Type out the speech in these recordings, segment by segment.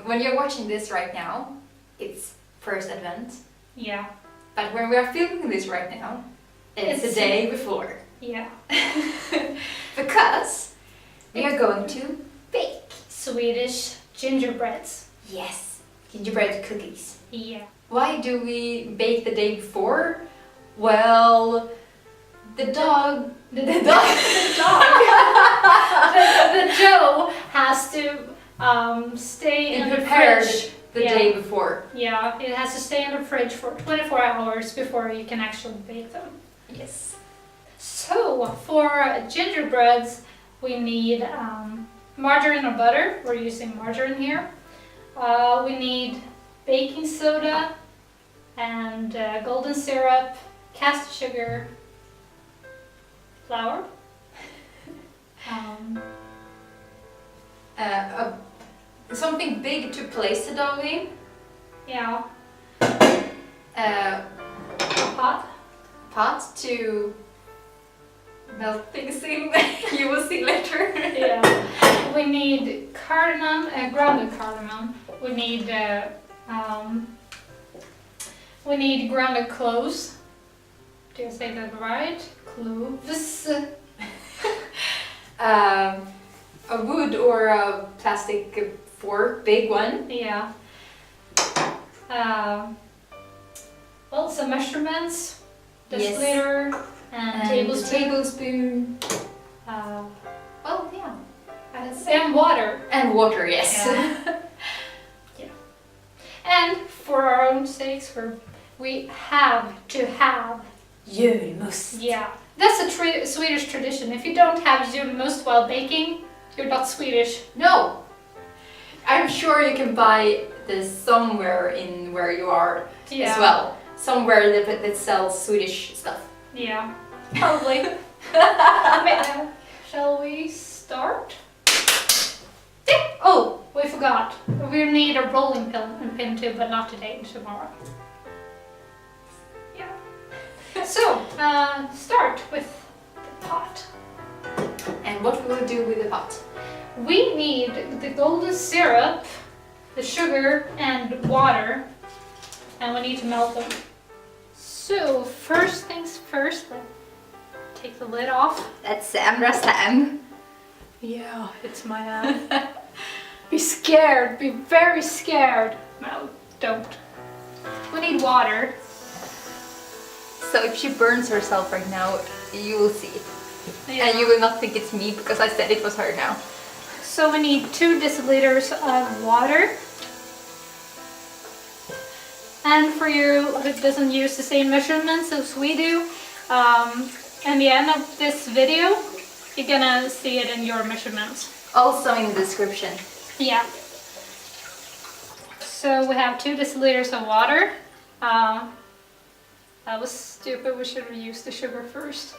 When you're watching this right now, it's first Advent. Yeah. But when we are filming this right now, it's the day before. Yeah. Because we are going to bake Swedish gingerbreads. Yes, gingerbread cookies. Yeah. Why do we bake the day before? Well, the dough has to stay in the prepared fridge the day before. Yeah, it has to stay in the fridge for 24 hours before you can actually bake them. Yes. So for gingerbreads, we need margarine or butter. We're using margarine here. We need baking soda and golden syrup, caster sugar, flour. Something big to place the dough in. Yeah. A Pot. pot to melt things in. You will see later. Yeah. We need cardamom, grounded cardamom. We need grounded cloves. Do I say that right? Cloves. A wood or a plastic fork, big one. Yeah. Well, some measurements. Deciliter and tablespoon. Well, yeah. And water. And water, yes. Yeah. Yeah. And for our own sakes, we have to have julmust. Yeah, that's a Swedish tradition. If you don't have julmust while baking, you're not Swedish. No! I'm sure you can buy this somewhere in where you are as well. Somewhere that sells Swedish stuff. Yeah, probably. Shall we start? Oh, we forgot. We need a rolling pin too, but not today, tomorrow. Yeah. So, start with the pot. And what will we do with the pot? We need the golden syrup, the sugar, and water, and we need to melt them. So, first things first, let's take the lid off. That's Sandra's hand. Yeah, it's my hand. Be scared, be very scared. No, don't. We need water. So if she burns herself right now, you will see. Yeah. And you will not think it's me because I said it was her now. So we need 2 deciliters of water. And for you who doesn't use the same measurements as we do, at the end of this video, you're gonna see it in your measurements. Also in the description. Yeah. So we have 2 deciliters of water. That was stupid, we should have used the sugar first.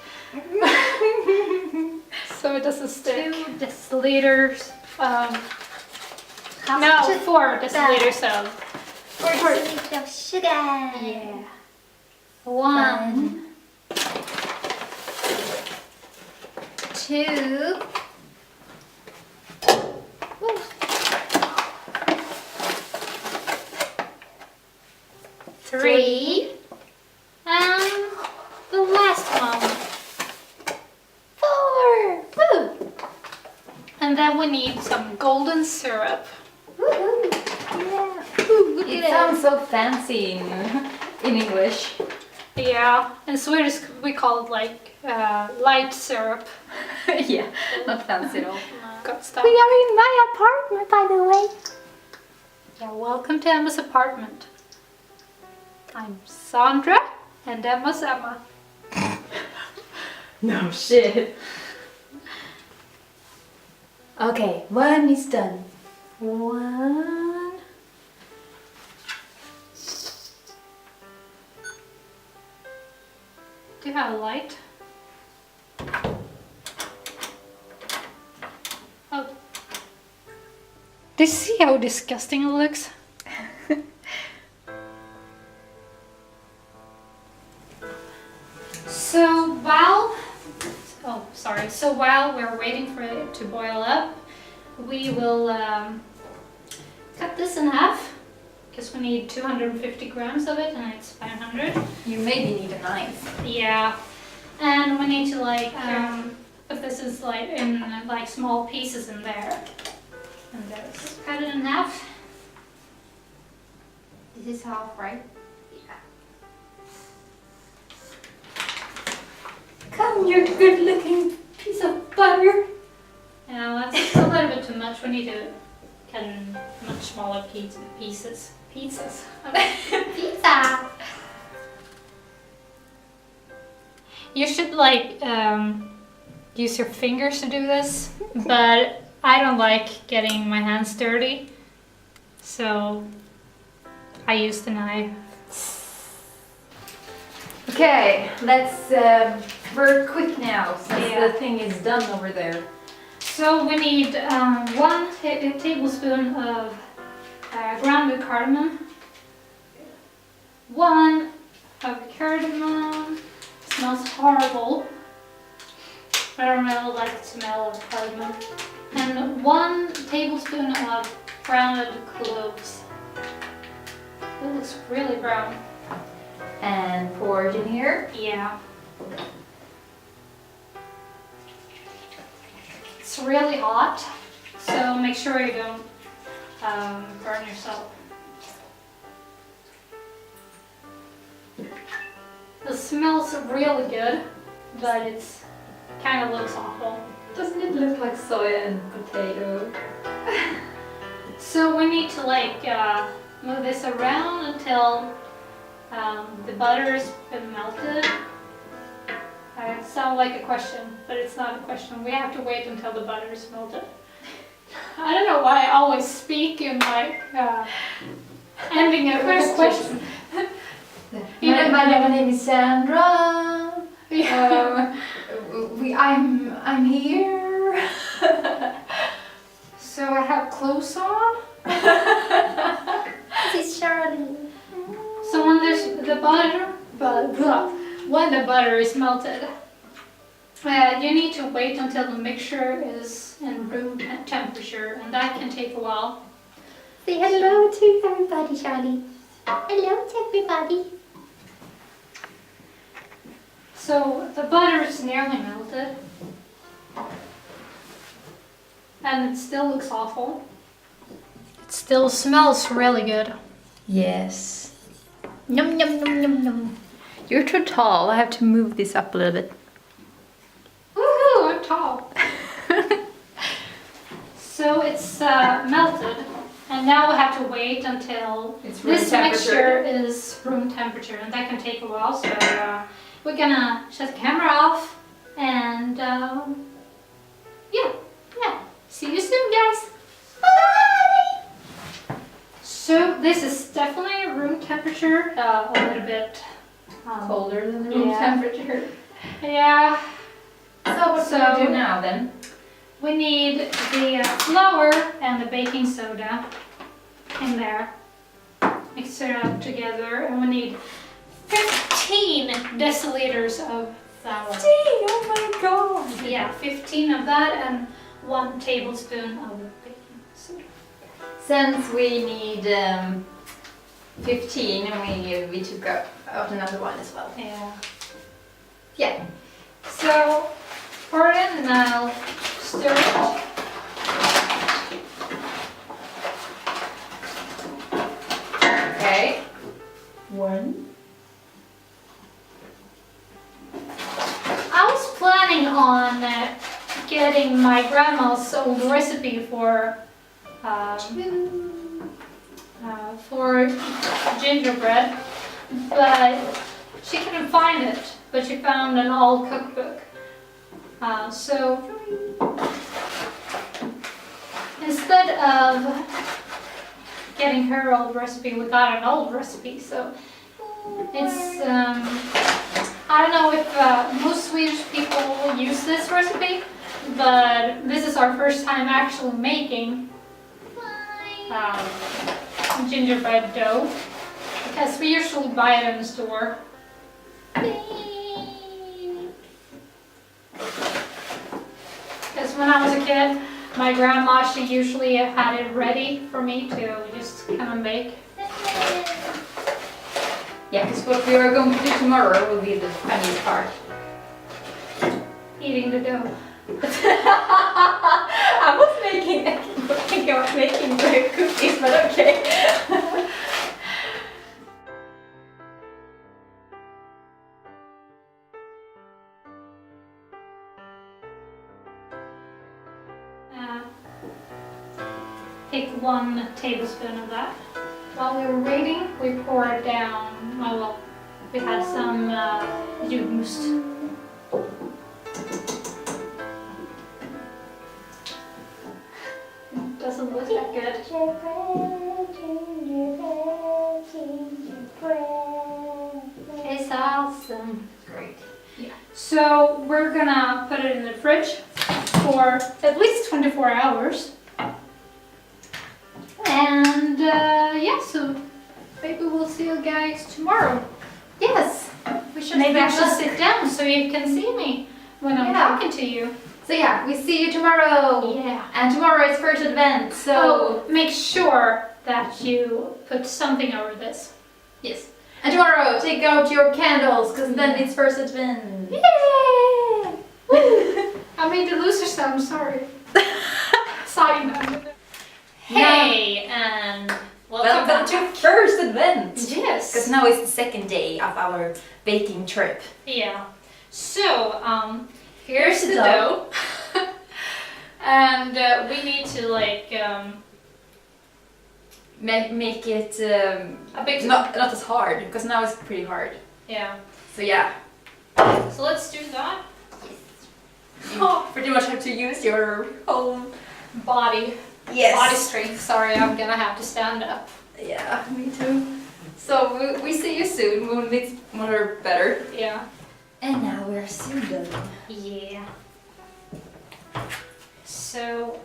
So it doesn't stick. 2 deciliters of... No, 4 deciliters of... 4 deciliters of sugar. Yeah. 1, 2. 3, and the last one. 4. Woo! And then we need some golden syrup. Woohoo! Yeah. Ooh, look it sounds so fancy in English. Yeah, in Swedish we call it like light syrup. Yeah, not fancy at all. Got stuff. We are in my apartment, by the way. Yeah, welcome to Emma's apartment. I'm Sandra and Emma's Emma. No shit. Okay, 1 is done. 1. Do you have a light? Oh. Do you see how disgusting it looks? So while we're waiting for it to boil up, we will cut this in half because we need 250 grams of it and it's 500. You maybe need a knife. Yeah, and we need to like put this is like in like small pieces in there. And just cut it in half. This is half, right? Come, you good-looking piece of butter. Yeah, that's a little bit too much. We need to cut in much smaller pieces. Pizza. You should like use your fingers to do this, but I don't like getting my hands dirty, so I use the knife. Okay, let's work quick now since the thing is done over there. So we need 1 tablespoon of ground cardamom, 1 of cardamom. Smells horrible. I don't really like the smell of cardamom. And 1 tablespoon of grounded cloves. It looks really brown. And pour it in here. Yeah. It's really hot, so make sure you don't burn yourself. It smells really good, but it's kind of looks awful. Doesn't it look like soya and potato? So we need to like move this around until the butter's been melted. It sounds like a question, but it's not a question. We have to wait until the butter is melted. I don't know why I always speak in like ending it with a question. My name is Sandra. I'm here. So I have clothes on. This is Charlie. So when there's the butter, when the butter is melted, you need to wait until the mixture is in room temperature, and that can take a while. Say hello to everybody, Charlie. Hello to everybody. So the butter is nearly melted, and it still looks awful. It still smells really good. Yes. Num num num num num. You're too tall. I have to move this up a little bit. Woohoo! I'm tall. So it's melted, and now we have to wait until It's room this temperature. mixture is room temperature, and that can take a while. So we're gonna shut the camera off, and yeah. See you soon, guys. Bye. So this is definitely room temperature, a little bit Colder than the room temperature. Yeah. So what do we do now then? We need the flour and the baking soda in there. Mix it up together, and we need 15 deciliters of flour. 15! Oh my god! Yeah, 15 of that and 1 tablespoon of baking soda. Since we need 15, and we took out another one as well. Yeah. So pour it in, and I'll stir it. Okay. 1. I was planning on getting my grandma's old recipe for gingerbread, but she couldn't find it. But she found an old cookbook. So instead of getting her old recipe, we got an old recipe. So it's I don't know if most Swedish people will use this recipe, but this is our first time actually making gingerbread dough, because we usually buy it in the store. Because when I was a kid, My grandma, she usually had it ready for me to just come and bake. Yeah, because what we are going to do tomorrow will be the funniest part. Eating the dough. I was thinking of making the cookies, but okay. Take 1 tablespoon of that. While we were waiting, we poured down, well, we had some juice. Doesn't look that good. It's awesome. Great. Yeah. So we're gonna put it in the fridge for at least 24 hours. And yeah, so maybe we'll see you guys tomorrow. Yes. We should maybe I should sit down so you can see me when I'm talking to you. So yeah, we see you tomorrow. Yeah. And tomorrow is first advent, so make sure that you put something over this. yes. And tomorrow take out your candles, because then it's first advent. Yay! I made the loser sound, sorry. Sign. Hey, and Welcome to first advent. Yes. Because now is the second day of our baking trip. Yeah. So, here's the dough. And we need to like Make it a bit not as hard, because now it's pretty hard. Yeah. So yeah. So let's do that. You pretty much have to use your whole Body yes. strength. Sorry, I'm gonna have to stand up. Yeah, me too. So we see you soon when it's more better. Yeah. And now we're soon done. Yeah. So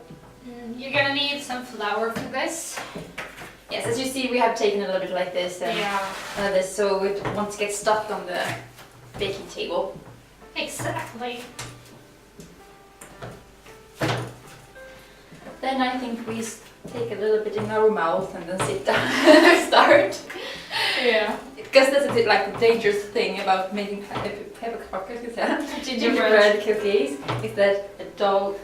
you're gonna need some flour for this. Yes, as you see, we have taken a little bit like this and this, so it won't get stuck on the baking table. Exactly. Then I think we take a little bit in our mouth and then sit down and start. Yeah. Because that's a bit like the dangerous thing about making gingerbread cookies, is that the dough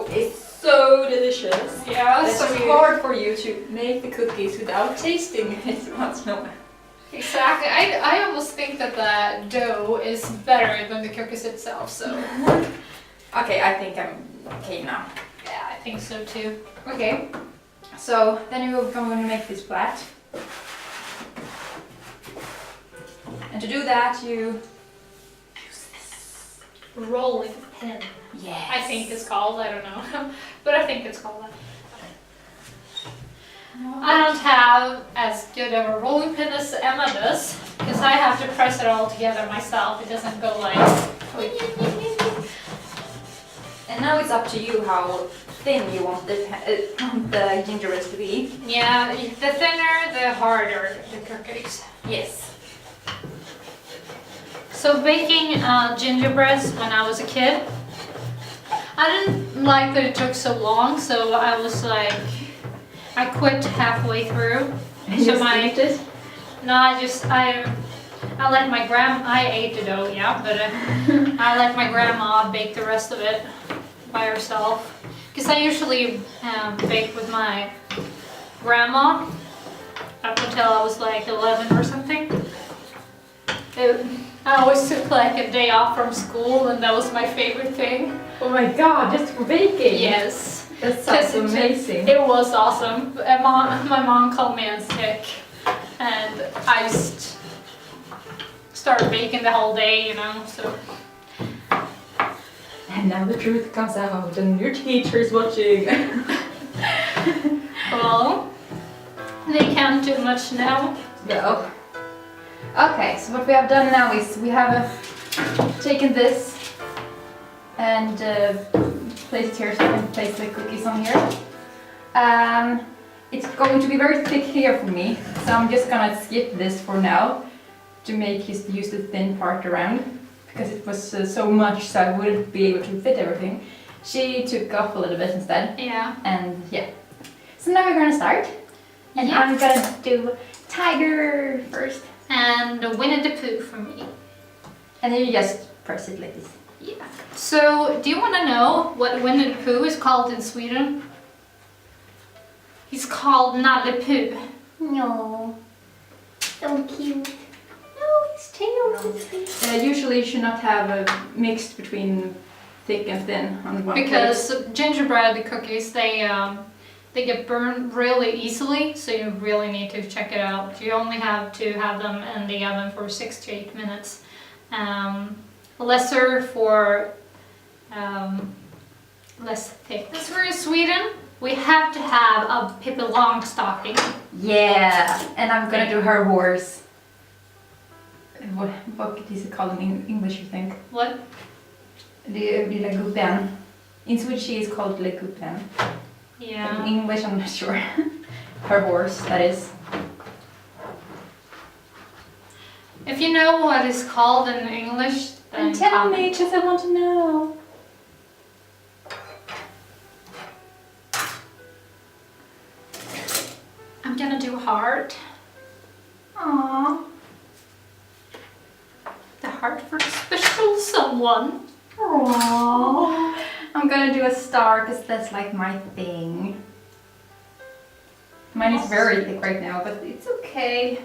is so delicious. Yeah. It's So hard for you to make the cookies without tasting it once in a while. exactly. I almost think that the dough is better than the cookies itself. So. Okay, I think I'm okay now. Yeah, I think so too. Okay, so then you're going to make this flat. And to do that, you use this Rolling pin. Yes. I think it's called. I don't know, but I think it's called that. I don't have as good of a rolling pin as Emma does, because I have to press it all together myself. It doesn't go like. And now it's up to you how thin you want the gingerbread to be. Yeah, the thinner, the harder the cookies. Yes. So baking gingerbreads when I was a kid, I didn't like that it took so long, so I was like, I quit halfway through. So I let my grandma, I ate the dough, yeah, but I let my grandma bake the rest of it by herself. Because I usually bake with my grandma up until I was like 11 or something. I always took like a day off from school, and that was my favorite thing. Oh my god, just for baking? Yes. That sounds amazing. It was awesome. My mom called me in sick, and I just started baking the whole day, you know, so. And now the truth comes out, and your teacher's watching. Well, they can't do much now. No. Okay, so what we have done now is we have taken this and place it here so I can place the cookies on here. It's going to be very thick here for me, so I'm just gonna skip this for now to use the thin part around, because it was so much so I wouldn't be able to fit everything. She took off a little bit instead. Yeah. And yeah. So now we're gonna start. And Yeah. I'm gonna do tiger first. And Winnie the Pooh for me. And then you just press it like this. Yeah. So, do you want to know what Winnie the Pooh is called in Sweden? He's called Nalle Puh. No. So cute. No, his tail is big. Usually you should not have a mixed between thick and thin on one Because gingerbread cookies, they get burned really easily, so you really need to check it out. You only have to have them in the oven for 6 to 8 minutes. Lesser for less thick. Since we're in Sweden, we have to have a Pippi Longstocking. Yeah, and I'm gonna do her horse. What is it called in English, you think? What? The Lilla Gubben. In Swedish she is called Lilla Gubben. Yeah. In English I'm not sure. Her horse, that is. If you know what it's called in English, then Tell comment. me, because I want to know. I'm gonna do heart. Aww. The heart for a special someone. Aww. I'm gonna do a star because that's like my thing. Mine is very thick right now, but it's okay.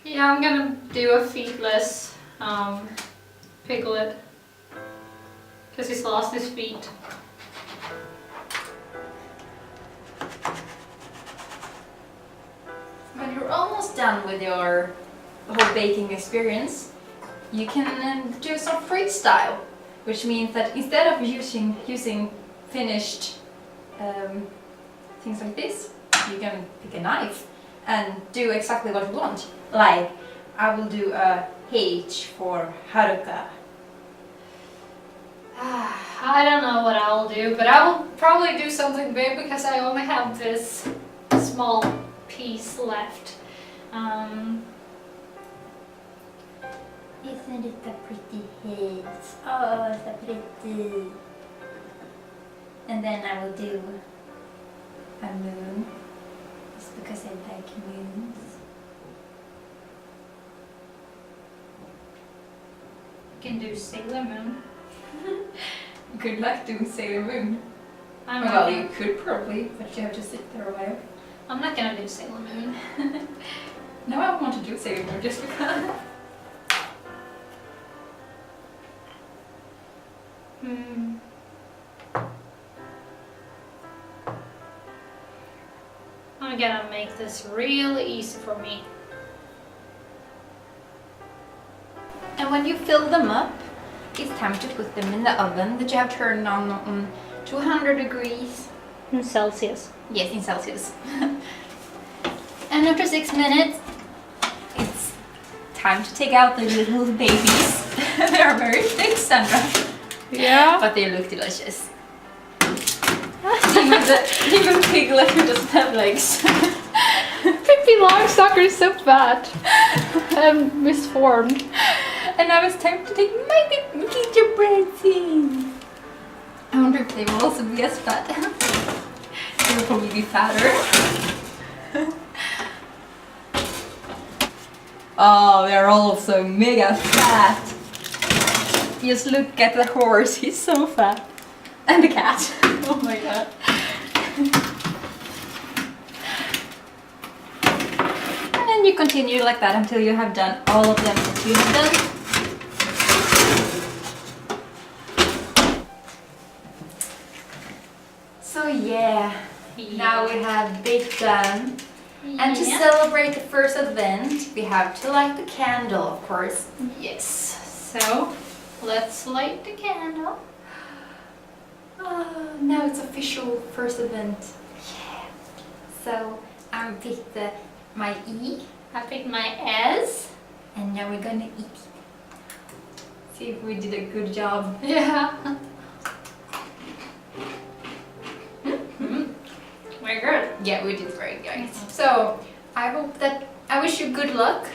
Yeah, I'm gonna do a feetless piglet. Because he's lost his feet. When you're almost done with your whole baking experience, you can do some freestyle, which means that instead of using finished things like this, you can pick a knife and do exactly what you want. Like, I will do a H for Haruka. I don't know what I'll do, but I will probably do something big because I only have this small piece left. Isn't it a pretty head? Oh, it's a pretty. And then I will do a moon, just because I like moons. You can do Sailor Moon. Good luck doing Sailor Moon. I'm Well, not, you could probably, but you have to sit there a while. I'm not gonna do Sailor Moon. No, I want to do Sailor Moon just because. I'm gonna make this really easy for me. And when you fill them up, it's time to put them in the oven that you have turned on 200 degrees. In Celsius. Yes, in Celsius. And after 6 minutes, it's time to take out the little babies. They are very thick, Sandra. Yeah. But they look delicious. Even piglet who doesn't have legs. Pippi Longstocking is so fat and misformed. And now it's time to take my gingerbread in. I wonder if they will also be as fat. They will probably be fatter. Oh, they're also mega fat. Just look at the horse, he's so fat. And the cat. Oh my god. And then you continue like that until you have done all of them that you have done. So yeah, now we have baked done. And to celebrate the first advent, we have to light the candle, of course. Yes. So let's light the candle. Now it's official first advent. Yeah. So I picked my E, I picked my S. and now we're gonna eat. See if we did a good job. Yeah. Very good. Yeah, we did very good. So I wish you good luck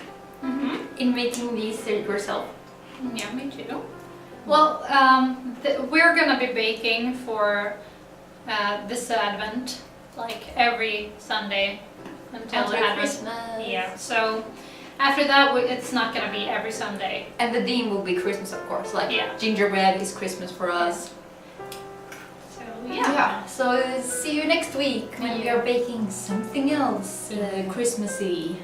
in making these yourself. Yeah, me too. Well, we're gonna be baking for this Advent, like every Sunday until Advent. Christmas. Yeah. So after that, it's not gonna be every Sunday. And the theme will be Christmas, of course. Like gingerbread is Christmas for us. So yeah. So see you next week when we are baking something else Christmassy.